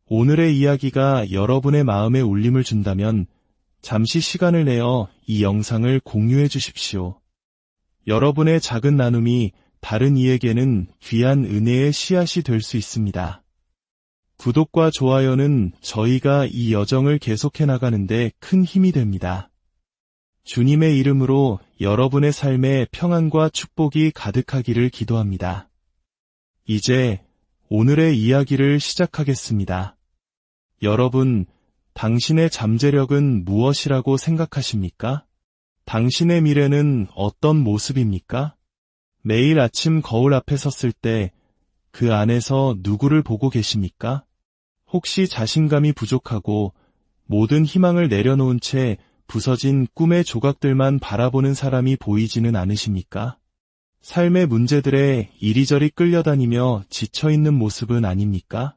오늘의 이야기가 여러분의 마음에 울림을 준다면 잠시 시간을 내어 이 영상을 공유해 주십시오. 여러분의 작은 나눔이 다른 이에게는 귀한 은혜의 씨앗이 될 수 있습니다. 구독과 좋아요는 저희가 이 여정을 계속해 나가는데 큰 힘이 됩니다. 주님의 이름으로 여러분의 삶에 평안과 축복이 가득하기를 기도합니다. 이제 오늘의 이야기를 시작하겠습니다. 여러분, 당신의 잠재력은 무엇이라고 생각하십니까? 당신의 미래는 어떤 모습입니까? 매일 아침 거울 앞에 섰을 때 그 안에서 누구를 보고 계십니까? 혹시 자신감이 부족하고 모든 희망을 내려놓은 채 부서진 꿈의 조각들만 바라보는 사람이 보이지는 않으십니까? 삶의 문제들에 이리저리 끌려다니며 지쳐있는 모습은 아닙니까?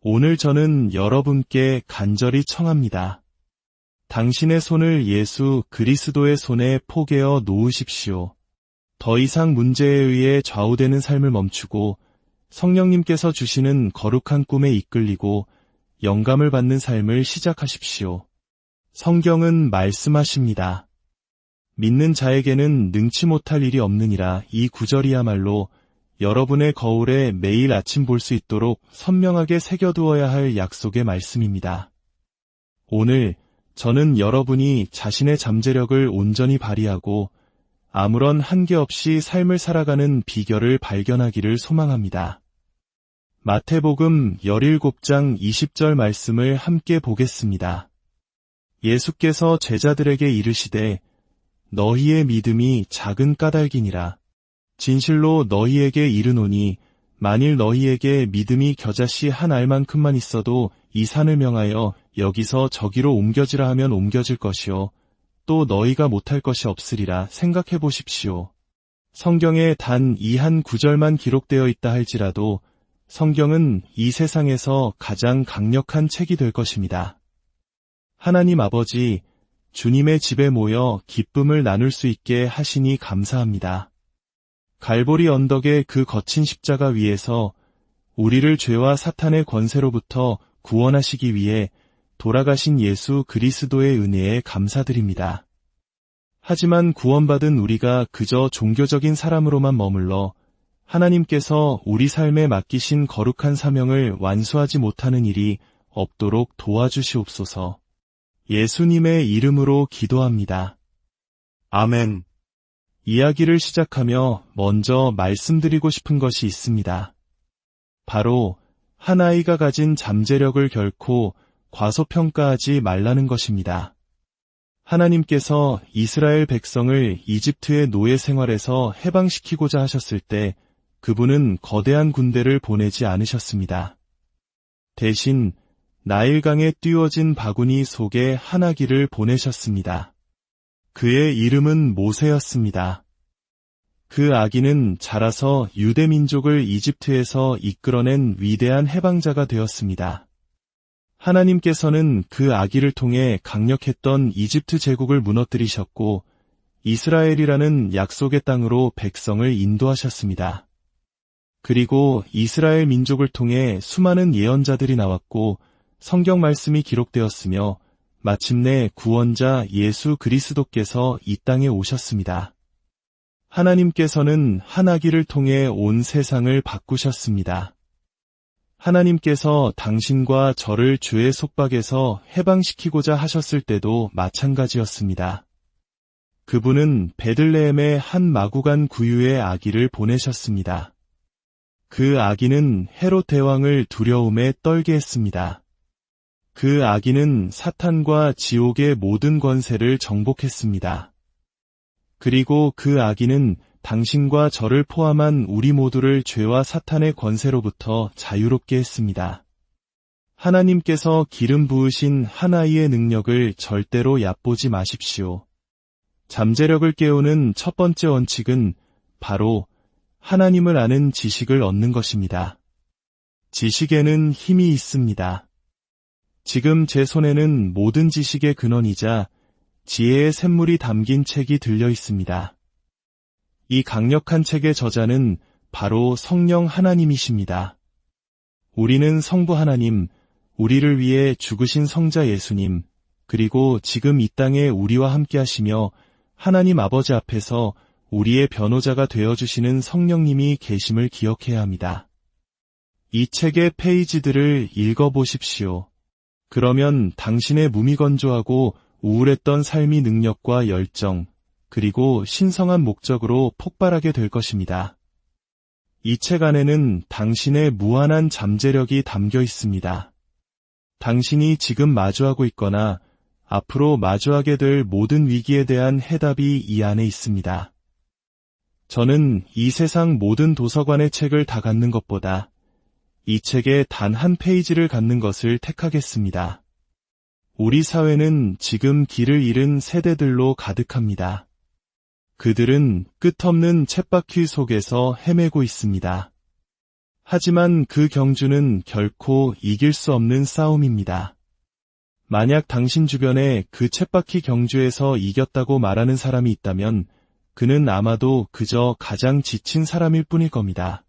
오늘 저는 여러분께 간절히 청합니다. 당신의 손을 예수 그리스도의 손에 포개어 놓으십시오. 더 이상 문제에 의해 좌우되는 삶을 멈추고 성령님께서 주시는 거룩한 꿈에 이끌리고 영감을 받는 삶을 시작하십시오. 성경은 말씀하십니다. 믿는 자에게는 능치 못할 일이 없느니라. 이 구절이야말로 여러분의 거울에 매일 아침 볼 수 있도록 선명하게 새겨두어야 할 약속의 말씀입니다. 오늘 저는 여러분이 자신의 잠재력을 온전히 발휘하고 아무런 한계 없이 삶을 살아가는 비결을 발견하기를 소망합니다. 마태복음 17장 20절 말씀을 함께 보겠습니다. 예수께서 제자들에게 이르시되 너희의 믿음이 작은 까닭이니라. 진실로 너희에게 이르노니 만일 너희에게 믿음이 겨자씨 한 알만큼만 있어도 이 산을 명하여 여기서 저기로 옮겨지라 하면 옮겨질 것이요 또 너희가 못할 것이 없으리라. 생각해 보십시오. 성경에 단 이 한 구절만 기록되어 있다 할지라도 성경은 이 세상에서 가장 강력한 책이 될 것입니다. 하나님 아버지, 주님의 집에 모여 기쁨을 나눌 수 있게 하시니 감사합니다. 갈보리 언덕의 그 거친 십자가 위에서 우리를 죄와 사탄의 권세로부터 구원하시기 위해 돌아가신 예수 그리스도의 은혜에 감사드립니다. 하지만 구원받은 우리가 그저 종교적인 사람으로만 머물러 하나님께서 우리 삶에 맡기신 거룩한 사명을 완수하지 못하는 일이 없도록 도와주시옵소서. 예수님의 이름으로 기도합니다. 아멘. 이야기를 시작하며 먼저 말씀드리고 싶은 것이 있습니다. 바로 한 아이가 가진 잠재력을 결코 과소평가하지 말라는 것입니다. 하나님께서 이스라엘 백성을 이집트의 노예 생활에서 해방시키고자 하셨을 때 그분은 거대한 군대를 보내지 않으셨습니다. 대신 나일강에 띄워진 바구니 속에 한 아기를 보내셨습니다. 그의 이름은 모세였습니다. 그 아기는 자라서 유대 민족을 이집트에서 이끌어낸 위대한 해방자가 되었습니다. 하나님께서는 그 아기를 통해 강력했던 이집트 제국을 무너뜨리셨고 이스라엘이라는 약속의 땅으로 백성을 인도하셨습니다. 그리고 이스라엘 민족을 통해 수많은 예언자들이 나왔고 성경 말씀이 기록되었으며 마침내 구원자 예수 그리스도께서 이 땅에 오셨습니다. 하나님께서는 한 아기를 통해 온 세상을 바꾸셨습니다. 하나님께서 당신과 저를 죄의 속박에서 해방시키고자 하셨을 때도 마찬가지였습니다. 그분은 베들레헴의 한 마구간 구유의 아기를 보내셨습니다. 그 아기는 헤롯 대왕을 두려움에 떨게 했습니다. 그 아기는 사탄과 지옥의 모든 권세를 정복했습니다. 그리고 그 아기는 당신과 저를 포함한 우리 모두를 죄와 사탄의 권세로부터 자유롭게 했습니다. 하나님께서 기름 부으신 한 아이의 능력을 절대로 얕보지 마십시오. 잠재력을 깨우는 첫 번째 원칙은 바로 하나님을 아는 지식을 얻는 것입니다. 지식에는 힘이 있습니다. 지금 제 손에는 모든 지식의 근원이자 지혜의 샘물이 담긴 책이 들려 있습니다. 이 강력한 책의 저자는 바로 성령 하나님이십니다. 우리는 성부 하나님, 우리를 위해 죽으신 성자 예수님, 그리고 지금 이 땅에 우리와 함께 하시며 하나님 아버지 앞에서 우리의 변호자가 되어주시는 성령님이 계심을 기억해야 합니다. 이 책의 페이지들을 읽어보십시오. 그러면 당신의 무미건조하고 우울했던 삶이 능력과 열정, 그리고 신성한 목적으로 폭발하게 될 것입니다. 이 책 안에는 당신의 무한한 잠재력이 담겨 있습니다. 당신이 지금 마주하고 있거나 앞으로 마주하게 될 모든 위기에 대한 해답이 이 안에 있습니다. 저는 이 세상 모든 도서관의 책을 다 갖는 것보다 이 책의 단 한 페이지를 갖는 것을 택하겠습니다. 우리 사회는 지금 길을 잃은 세대들로 가득합니다. 그들은 끝없는 쳇바퀴 속에서 헤매고 있습니다. 하지만 그 경주는 결코 이길 수 없는 싸움입니다. 만약 당신 주변에 그 쳇바퀴 경주에서 이겼다고 말하는 사람이 있다면 그는 아마도 그저 가장 지친 사람일 뿐일 겁니다.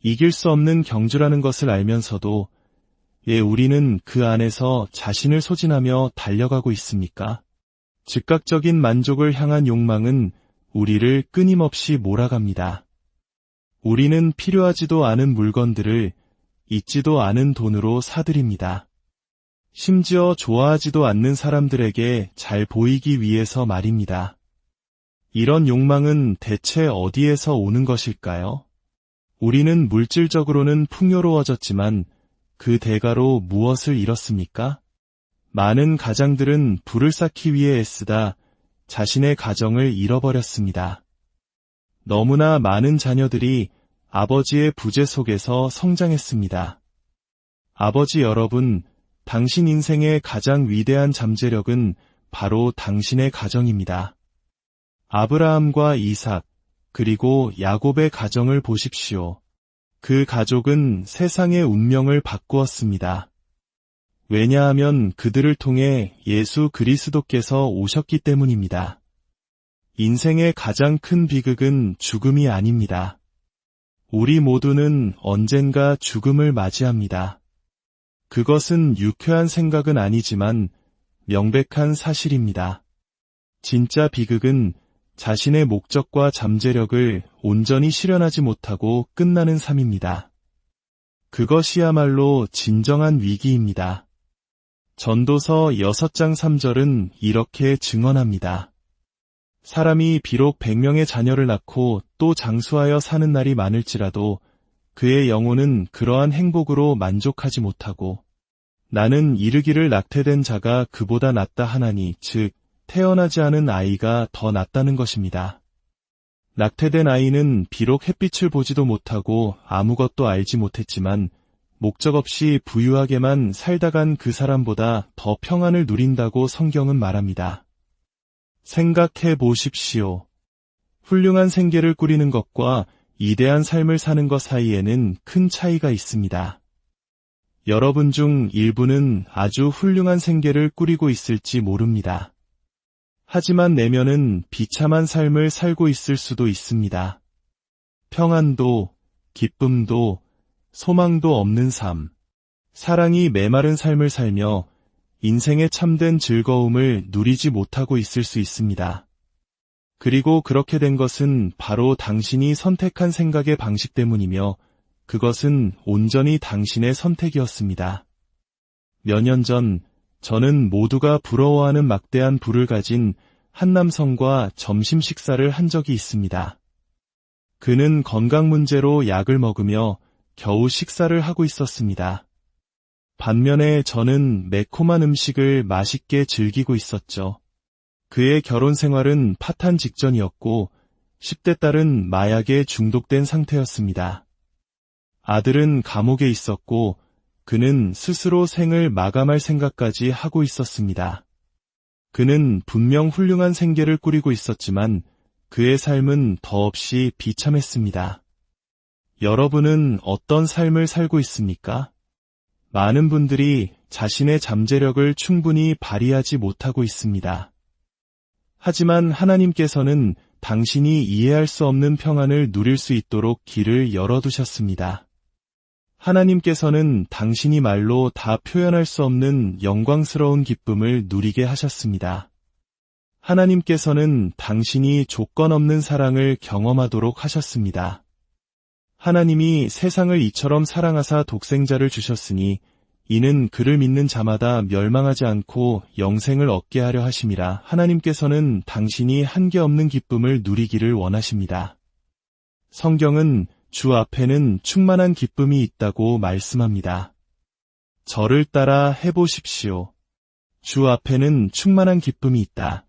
이길 수 없는 경주라는 것을 알면서도 우리는 그 안에서 자신을 소진하며 달려가고 있습니까? 즉각적인 만족을 향한 욕망은 우리를 끊임없이 몰아갑니다. 우리는 필요하지도 않은 물건들을 있지도 않은 돈으로 사들입니다. 심지어 좋아하지도 않는 사람들에게 잘 보이기 위해서 말입니다. 이런 욕망은 대체 어디에서 오는 것일까요? 우리는 물질적으로는 풍요로워졌지만 그 대가로 무엇을 잃었습니까? 많은 가장들은 불을 쌓기 위해 애쓰다 자신의 가정을 잃어버렸습니다. 너무나 많은 자녀들이 아버지의 부재 속에서 성장했습니다. 아버지 여러분, 당신 인생의 가장 위대한 잠재력은 바로 당신의 가정입니다. 아브라함과 이삭, 그리고 야곱의 가정을 보십시오. 그 가족은 세상의 운명을 바꾸었습니다. 왜냐하면 그들을 통해 예수 그리스도께서 오셨기 때문입니다. 인생의 가장 큰 비극은 죽음이 아닙니다. 우리 모두는 언젠가 죽음을 맞이합니다. 그것은 유쾌한 생각은 아니지만 명백한 사실입니다. 진짜 비극은 자신의 목적과 잠재력을 온전히 실현하지 못하고 끝나는 삶입니다. 그것이야말로 진정한 위기입니다. 전도서 6장 3절은 이렇게 증언합니다. 사람이 비록 100명의 자녀를 낳고 또 장수하여 사는 날이 많을지라도 그의 영혼은 그러한 행복으로 만족하지 못하고 나는 이르기를 낙태된 자가 그보다 낫다 하나니 즉 태어나지 않은 아이가 더 낫다는 것입니다. 낙태된 아이는 비록 햇빛을 보지도 못하고 아무것도 알지 못했지만 목적 없이 부유하게만 살다간 그 사람보다 더 평안을 누린다고 성경은 말합니다. 생각해 보십시오. 훌륭한 생계를 꾸리는 것과 이대한 삶을 사는 것 사이에는 큰 차이가 있습니다. 여러분 중 일부는 아주 훌륭한 생계를 꾸리고 있을지 모릅니다. 하지만 내면은 비참한 삶을 살고 있을 수도 있습니다. 평안도, 기쁨도, 소망도 없는 삶, 사랑이 메마른 삶을 살며 인생의 참된 즐거움을 누리지 못하고 있을 수 있습니다. 그리고 그렇게 된 것은 바로 당신이 선택한 생각의 방식 때문이며 그것은 온전히 당신의 선택이었습니다. 몇 년 전 저는 모두가 부러워하는 막대한 부를 가진 한 남성과 점심 식사를 한 적이 있습니다. 그는 건강 문제로 약을 먹으며 겨우 식사를 하고 있었습니다. 반면에 저는 매콤한 음식을 맛있게 즐기고 있었죠. 그의 결혼 생활은 파탄 직전이었고 10대 딸은 마약에 중독된 상태였습니다. 아들은 감옥에 있었고 그는 스스로 생을 마감할 생각까지 하고 있었습니다. 그는 분명 훌륭한 생계를 꾸리고 있었지만 그의 삶은 더없이 비참했습니다. 여러분은 어떤 삶을 살고 있습니까? 많은 분들이 자신의 잠재력을 충분히 발휘하지 못하고 있습니다. 하지만 하나님께서는 당신이 이해할 수 없는 평안을 누릴 수 있도록 길을 열어두셨습니다. 하나님께서는 당신이 말로 다 표현할 수 없는 영광스러운 기쁨을 누리게 하셨습니다. 하나님께서는 당신이 조건 없는 사랑을 경험하도록 하셨습니다. 하나님이 세상을 이처럼 사랑하사 독생자를 주셨으니 이는 그를 믿는 자마다 멸망하지 않고 영생을 얻게 하려 하심이라. 하나님께서는 당신이 한계없는 기쁨을 누리기를 원하십니다. 성경은 주 앞에는 충만한 기쁨이 있다고 말씀합니다. 저를 따라 해보십시오. 주 앞에는 충만한 기쁨이 있다.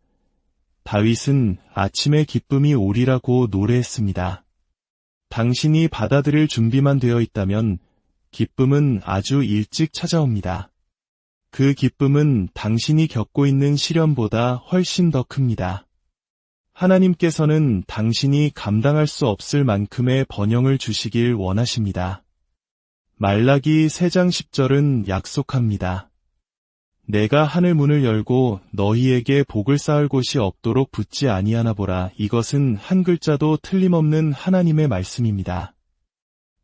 다윗은 아침에 기쁨이 오리라고 노래했습니다. 당신이 받아들일 준비만 되어 있다면 기쁨은 아주 일찍 찾아옵니다. 그 기쁨은 당신이 겪고 있는 시련보다 훨씬 더 큽니다. 하나님께서는 당신이 감당할 수 없을 만큼의 번영을 주시길 원하십니다. 말라기 3장 10절은 약속합니다. 내가 하늘 문을 열고 너희에게 복을 쌓을 곳이 없도록 붙지 아니하나 보라. 이것은 한 글자도 틀림없는 하나님의 말씀입니다.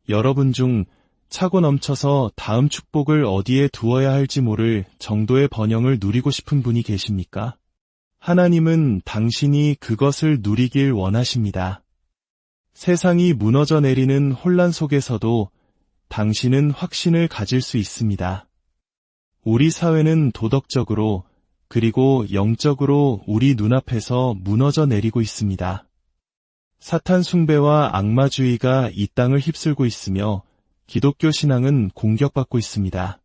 여러분 중 차고 넘쳐서 다음 축복을 어디에 두어야 할지 모를 정도의 번영을 누리고 싶은 분이 계십니까? 하나님은 당신이 그것을 누리길 원하십니다. 세상이 무너져 내리는 혼란 속에서도 당신은 확신을 가질 수 있습니다. 우리 사회는 도덕적으로 그리고 영적으로 우리 눈앞에서 무너져 내리고 있습니다. 사탄 숭배와 악마주의가 이 땅을 휩쓸고 있으며 기독교 신앙은 공격받고 있습니다.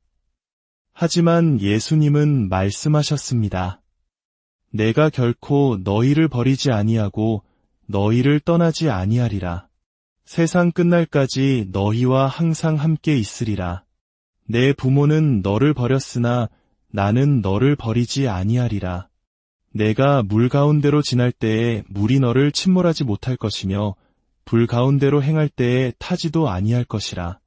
하지만 예수님은 말씀하셨습니다. 내가 결코 너희를 버리지 아니하고 너희를 떠나지 아니하리라. 세상 끝날까지 너희와 항상 함께 있으리라. 내 부모는 너를 버렸으나 나는 너를 버리지 아니하리라. 내가 물 가운데로 지날 때에 물이 너를 침몰하지 못할 것이며 불 가운데로 행할 때에 타지도 아니할 것이라.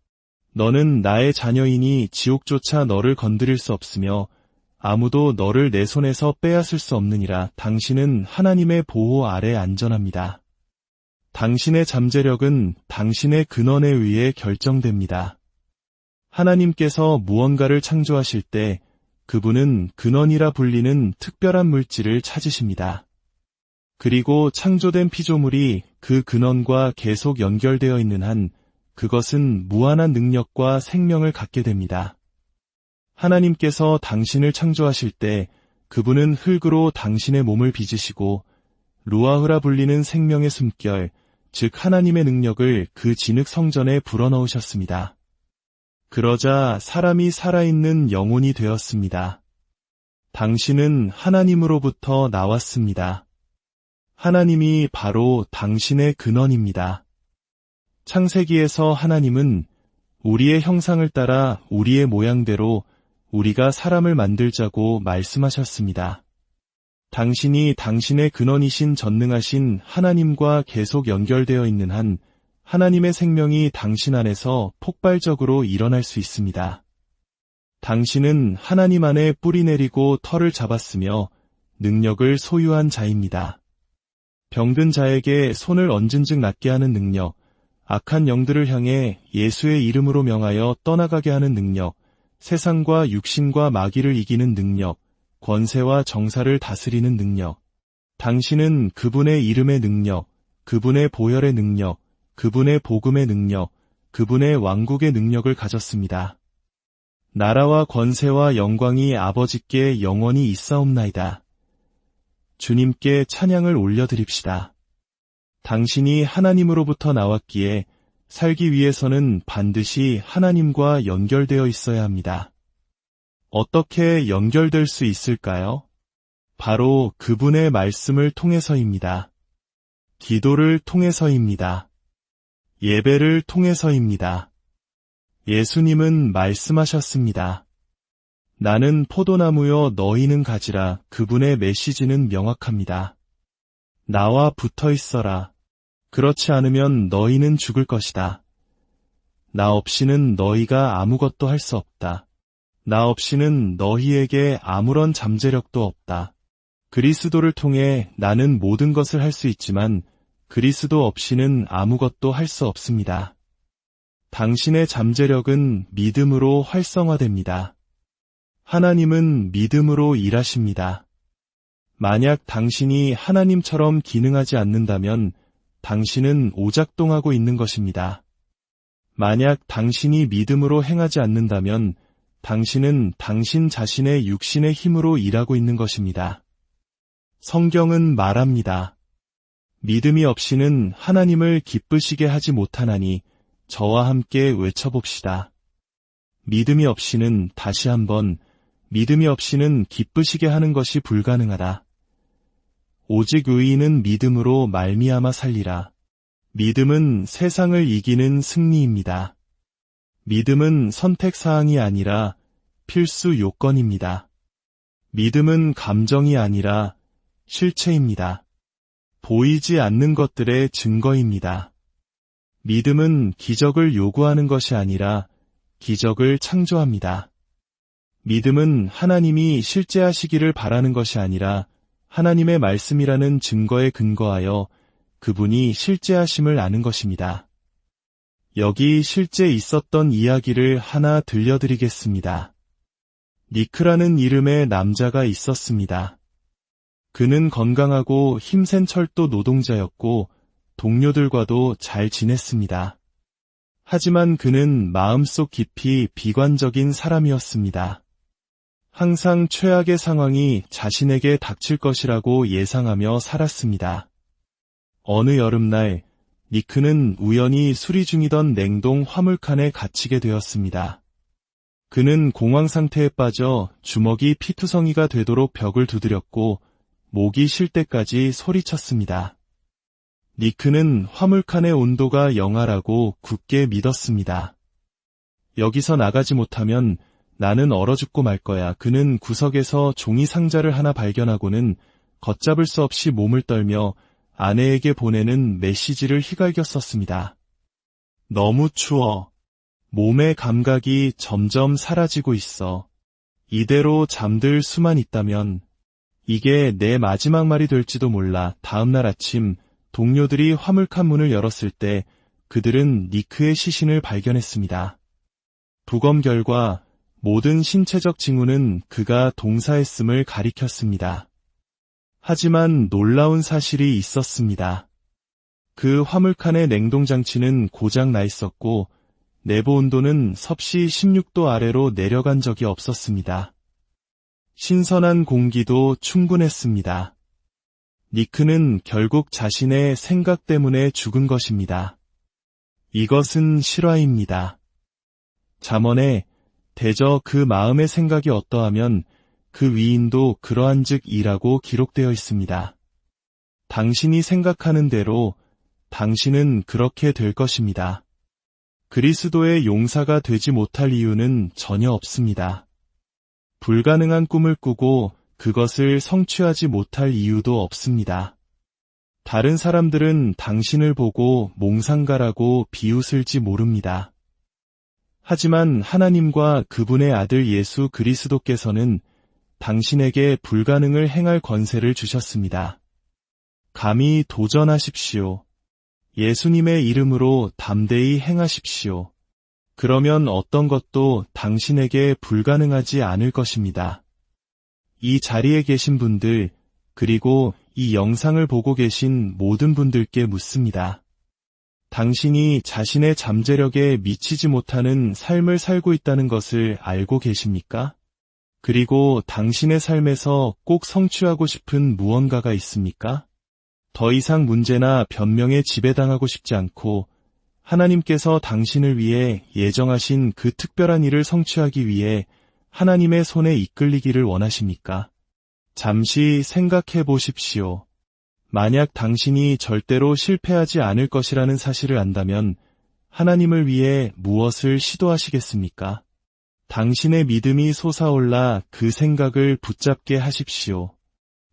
너는 나의 자녀이니 지옥조차 너를 건드릴 수 없으며 아무도 너를 내 손에서 빼앗을 수 없느니라. 당신은 하나님의 보호 아래 안전합니다. 당신의 잠재력은 당신의 근원에 의해 결정됩니다. 하나님께서 무언가를 창조하실 때 그분은 근원이라 불리는 특별한 물질을 찾으십니다. 그리고 창조된 피조물이 그 근원과 계속 연결되어 있는 한 그것은 무한한 능력과 생명을 갖게 됩니다. 하나님께서 당신을 창조하실 때 그분은 흙으로 당신의 몸을 빚으시고 루아흐라 불리는 생명의 숨결, 즉 하나님의 능력을 그 진흙 성전에 불어넣으셨습니다. 그러자 사람이 살아있는 영혼이 되었습니다. 당신은 하나님으로부터 나왔습니다. 하나님이 바로 당신의 근원입니다. 창세기에서 하나님은 우리의 형상을 따라 우리의 모양대로 우리가 사람을 만들자고 말씀하셨습니다. 당신이 당신의 근원이신 전능하신 하나님과 계속 연결되어 있는 한 하나님의 생명이 당신 안에서 폭발적으로 일어날 수 있습니다. 당신은 하나님 안에 뿌리 내리고 털을 잡았으며 능력을 소유한 자입니다. 병든 자에게 손을 얹은 즉 낫게 하는 능력, 악한 영들을 향해 예수의 이름으로 명하여 떠나가게 하는 능력, 세상과 육신과 마귀를 이기는 능력, 권세와 정사를 다스리는 능력. 당신은 그분의 이름의 능력, 그분의 보혈의 능력, 그분의 복음의 능력, 그분의 왕국의 능력을 가졌습니다. 나라와 권세와 영광이 아버지께 영원히 있사옵나이다. 주님께 찬양을 올려드립시다. 당신이 하나님으로부터 나왔기에 살기 위해서는 반드시 하나님과 연결되어 있어야 합니다. 어떻게 연결될 수 있을까요? 바로 그분의 말씀을 통해서입니다. 기도를 통해서입니다. 예배를 통해서입니다. 예수님은 말씀하셨습니다. 나는 포도나무여 너희는 가지라. 그분의 메시지는 명확합니다. 나와 붙어 있어라. 그렇지 않으면 너희는 죽을 것이다. 나 없이는 너희가 아무것도 할 수 없다. 나 없이는 너희에게 아무런 잠재력도 없다. 그리스도를 통해 나는 모든 것을 할 수 있지만 그리스도 없이는 아무것도 할 수 없습니다. 당신의 잠재력은 믿음으로 활성화됩니다. 하나님은 믿음으로 일하십니다. 만약 당신이 하나님처럼 기능하지 않는다면 당신은 오작동하고 있는 것입니다. 만약 당신이 믿음으로 행하지 않는다면 당신은 당신 자신의 육신의 힘으로 일하고 있는 것입니다. 성경은 말합니다. 믿음이 없이는 하나님을 기쁘시게 하지 못하나니 저와 함께 외쳐봅시다. 믿음이 없이는 다시 한번 믿음이 없이는 기쁘시게 하는 것이 불가능하다. 오직 의인은 믿음으로 말미암아 살리라. 믿음은 세상을 이기는 승리입니다. 믿음은 선택사항이 아니라 필수 요건입니다. 믿음은 감정이 아니라 실체입니다. 보이지 않는 것들의 증거입니다. 믿음은 기적을 요구하는 것이 아니라 기적을 창조합니다. 믿음은 하나님이 실제하시기를 바라는 것이 아니라 하나님의 말씀이라는 증거에 근거하여 그분이 실제하심을 아는 것입니다. 여기 실제 있었던 이야기를 하나 들려드리겠습니다. 니크라는 이름의 남자가 있었습니다. 그는 건강하고 힘센 철도 노동자였고 동료들과도 잘 지냈습니다. 하지만 그는 마음속 깊이 비관적인 사람이었습니다. 항상 최악의 상황이 자신에게 닥칠 것이라고 예상하며 살았습니다. 어느 여름날 니크는 우연히 수리 중이던 냉동 화물칸에 갇히게 되었습니다. 그는 공황 상태에 빠져 주먹이 피투성이가 되도록 벽을 두드렸고 목이 쉴 때까지 소리쳤습니다. 니크는 화물칸의 온도가 영하라고 굳게 믿었습니다. 여기서 나가지 못하면 나는 얼어 죽고 말 거야. 그는 구석에서 종이 상자를 하나 발견하고는 걷잡을 수 없이 몸을 떨며 아내에게 보내는 메시지를 휘갈겨 썼습니다. 너무 추워. 몸의 감각이 점점 사라지고 있어. 이대로 잠들 수만 있다면 이게 내 마지막 말이 될지도 몰라. 다음날 아침 동료들이 화물칸 문을 열었을 때 그들은 니크의 시신을 발견했습니다. 부검 결과 모든 신체적 징후는 그가 동사했음을 가리켰습니다. 하지만 놀라운 사실이 있었습니다. 그 화물칸의 냉동장치는 고장 나 있었고 내부 온도는 섭씨 16도 아래로 내려간 적이 없었습니다. 신선한 공기도 충분했습니다. 니크는 결국 자신의 생각 때문에 죽은 것입니다. 이것은 실화입니다. 잠언에 대저 그 마음의 생각이 어떠하면 그 위인도 그러한즉 이라고 기록되어 있습니다. 당신이 생각하는 대로 당신은 그렇게 될 것입니다. 그리스도의 용사가 되지 못할 이유는 전혀 없습니다. 불가능한 꿈을 꾸고 그것을 성취하지 못할 이유도 없습니다. 다른 사람들은 당신을 보고 몽상가라고 비웃을지 모릅니다. 하지만 하나님과 그분의 아들 예수 그리스도께서는 당신에게 불가능을 행할 권세를 주셨습니다. 감히 도전하십시오. 예수님의 이름으로 담대히 행하십시오. 그러면 어떤 것도 당신에게 불가능하지 않을 것입니다. 이 자리에 계신 분들, 그리고 이 영상을 보고 계신 모든 분들께 묻습니다. 당신이 자신의 잠재력에 미치지 못하는 삶을 살고 있다는 것을 알고 계십니까? 그리고 당신의 삶에서 꼭 성취하고 싶은 무언가가 있습니까? 더 이상 문제나 변명에 지배당하고 싶지 않고 하나님께서 당신을 위해 예정하신 그 특별한 일을 성취하기 위해 하나님의 손에 이끌리기를 원하십니까? 잠시 생각해 보십시오. 만약 당신이 절대로 실패하지 않을 것이라는 사실을 안다면 하나님을 위해 무엇을 시도하시겠습니까? 당신의 믿음이 솟아올라 그 생각을 붙잡게 하십시오.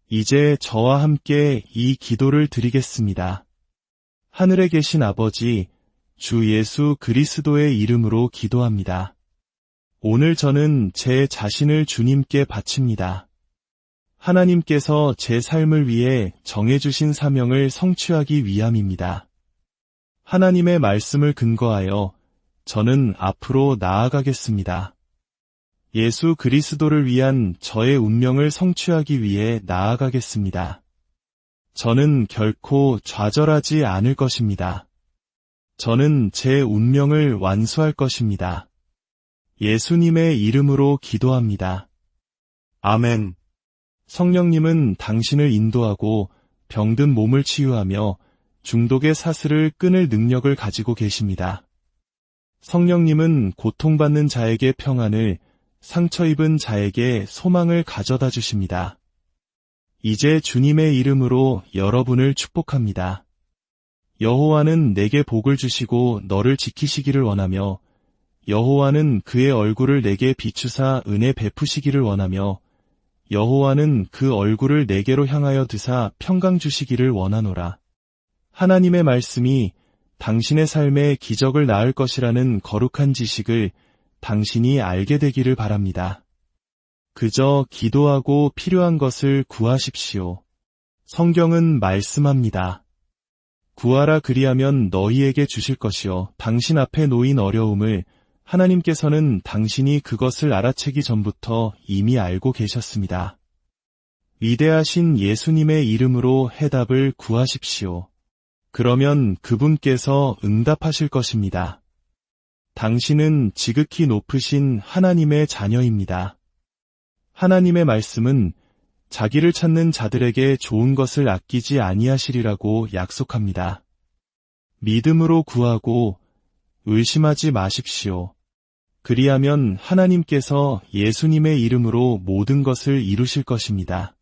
이제 저와 함께 이 기도를 드리겠습니다. 하늘에 계신 아버지, 주 예수 그리스도의 이름으로 기도합니다. 오늘 저는 제 자신을 주님께 바칩니다. 하나님께서 제 삶을 위해 정해주신 사명을 성취하기 위함입니다. 하나님의 말씀을 근거하여 저는 앞으로 나아가겠습니다. 예수 그리스도를 위한 저의 운명을 성취하기 위해 나아가겠습니다. 저는 결코 좌절하지 않을 것입니다. 저는 제 운명을 완수할 것입니다. 예수님의 이름으로 기도합니다. 아멘. 성령님은 당신을 인도하고 병든 몸을 치유하며 중독의 사슬을 끊을 능력을 가지고 계십니다. 성령님은 고통받는 자에게 평안을, 상처 입은 자에게 소망을 가져다 주십니다. 이제 주님의 이름으로 여러분을 축복합니다. 여호와는 내게 복을 주시고 너를 지키시기를 원하며 여호와는 그의 얼굴을 내게 비추사 은혜 베푸시기를 원하며 여호와는 그 얼굴을 내게로 향하여 드사 평강 주시기를 원하노라. 하나님의 말씀이 당신의 삶에 기적을 낳을 것이라는 거룩한 지식을 당신이 알게 되기를 바랍니다. 그저 기도하고 필요한 것을 구하십시오. 성경은 말씀합니다. 구하라 그리하면 너희에게 주실 것이요 당신 앞에 놓인 어려움을 하나님께서는 당신이 그것을 알아채기 전부터 이미 알고 계셨습니다. 위대하신 예수님의 이름으로 해답을 구하십시오. 그러면 그분께서 응답하실 것입니다. 당신은 지극히 높으신 하나님의 자녀입니다. 하나님의 말씀은 자기를 찾는 자들에게 좋은 것을 아끼지 아니하시리라고 약속합니다. 믿음으로 구하고 의심하지 마십시오. 그리하면 하나님께서 예수님의 이름으로 모든 것을 이루실 것입니다.